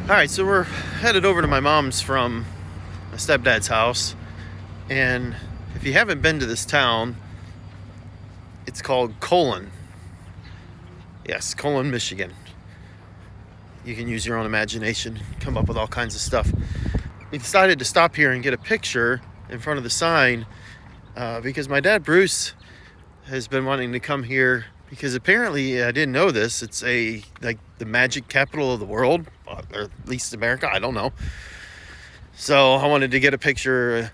Alright, so we're headed over to my mom's from my stepdad's house. And if you haven't been to this town, it's called Colon. Yes, Colon, Michigan. You can use your own imagination, come up with all kinds of stuff. We decided to stop here and get a picture in front of the sign because my dad Bruce has been wanting to come here because apparently, I didn't know this, it's like the magic capital of the world, or at least America, I don't know. So I wanted to get a picture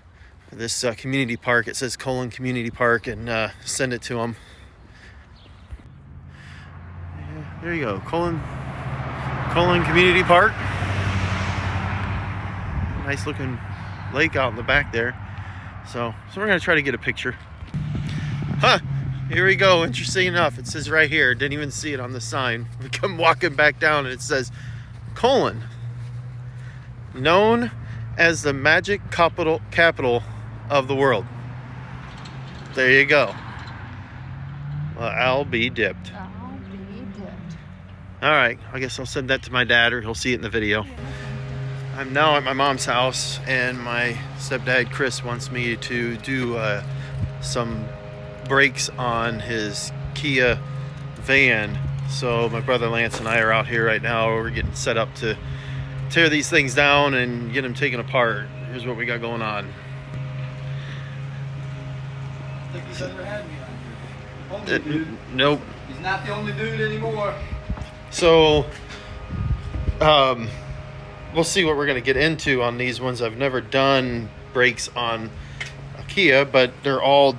of this community park. It says Colon Community Park, and send it to him. Yeah, there you go, Colon Community Park. Nice looking lake out in the back there. So we're gonna try to get a picture. Huh, here we go. Interesting enough, it says right here, didn't even see it on the sign. We come walking back down and it says Colon, known as the magic capital of the world. There you go. Well, I'll be dipped. All right, I guess I'll send that to my dad, or he'll see it in the video. I'm now at my mom's house, and my stepdad Chris wants me to do some brakes on his Kia van. So my brother Lance and I are out here right now. We're getting set up to tear these things down and get them taken apart. Here's what we got going on. I think he's ever had me on here. Only dude. Nope. He's not the only dude anymore. So, we'll see what we're going to get into on these ones. I've never done brakes on a Kia, but they're all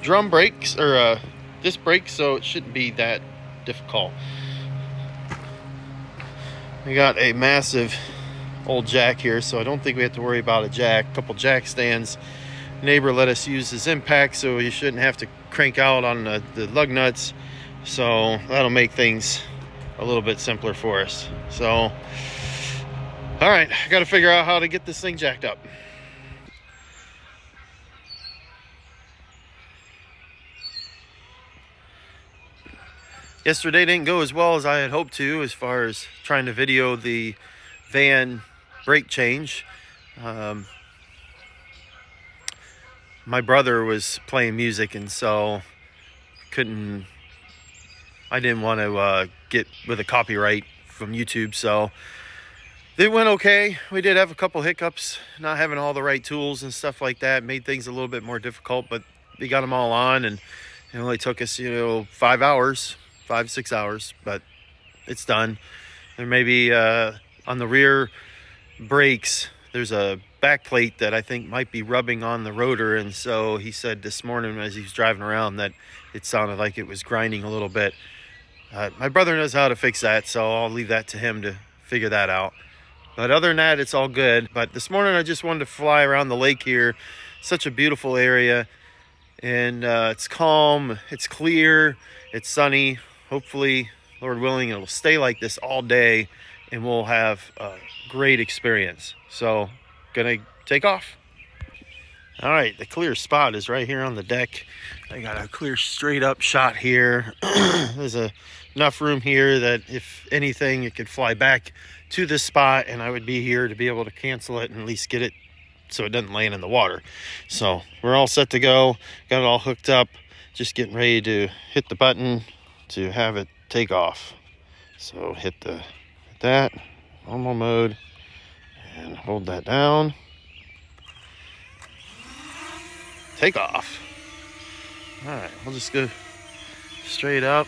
drum brakes, or disc brakes, so it shouldn't be that difficult. We got a massive old jack here, so I don't think we have to worry about a jack. A couple jack stands. Neighbor let us use his impact, so you shouldn't have to crank out on the lug nuts. So that'll make things a little bit simpler for us. So, all right, I got to figure out how to get this thing jacked up. Yesterday didn't go as well as I had hoped to, as far as trying to video the van brake change. My brother was playing music, and so I didn't want to get with a copyright from YouTube, so it went okay. We did have a couple hiccups, not having all the right tools and stuff like that made things a little bit more difficult, but we got them all on, and it only took us 5-6 hours, but it's done. There may be on the rear brakes, there's a back plate that I think might be rubbing on the rotor, and so he said this morning as he was driving around that it sounded like it was grinding a little bit. My brother knows how to fix that, so I'll leave that to him to figure that out. But other than that, it's all good. But this morning I just wanted to fly around the lake here. Such a beautiful area, and it's calm, it's clear, it's sunny. Hopefully, Lord willing, it'll stay like this all day, and we'll have a great experience. So, gonna take off. All right, the clear spot is right here on the deck. I got a clear straight up shot here. There's enough room here that if anything, it could fly back to this spot, and I would be here to be able to cancel it and at least get it so it doesn't land in the water. So we're all set to go. Got it all hooked up. Just getting ready to hit the button to have it take off. So hit that normal mode and hold that down. Take off. All right, we'll just go straight up.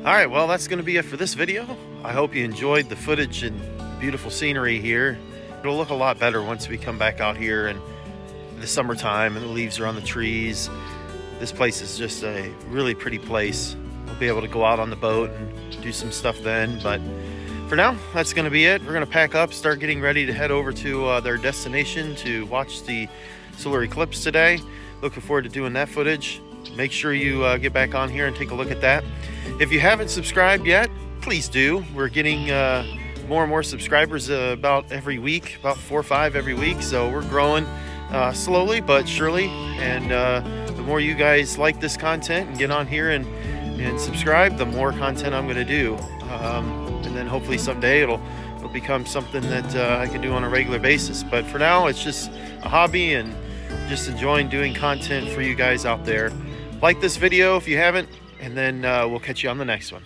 All right, well, that's going to be it for this video. I hope you enjoyed the footage and beautiful scenery here. It'll look a lot better once we come back out here in the summertime and the leaves are on the trees. This place is just a really pretty place. We'll be able to go out on the boat and do some stuff then. But for now, that's going to be it. We're going to pack up, start getting ready to head over to their destination to watch the solar eclipse today. Looking forward to doing that footage. Make sure you get back on here and take a look at that. If you haven't subscribed yet, please do. We're getting more and more subscribers about every week, about 4 or 5 every week. So we're growing slowly but surely. And the more you guys like this content and get on here and subscribe, the more content I'm going to do. And then hopefully someday it'll become something that I can do on a regular basis. But for now, it's just a hobby and just enjoying doing content for you guys out there. Like this video if you haven't, and then we'll catch you on the next one.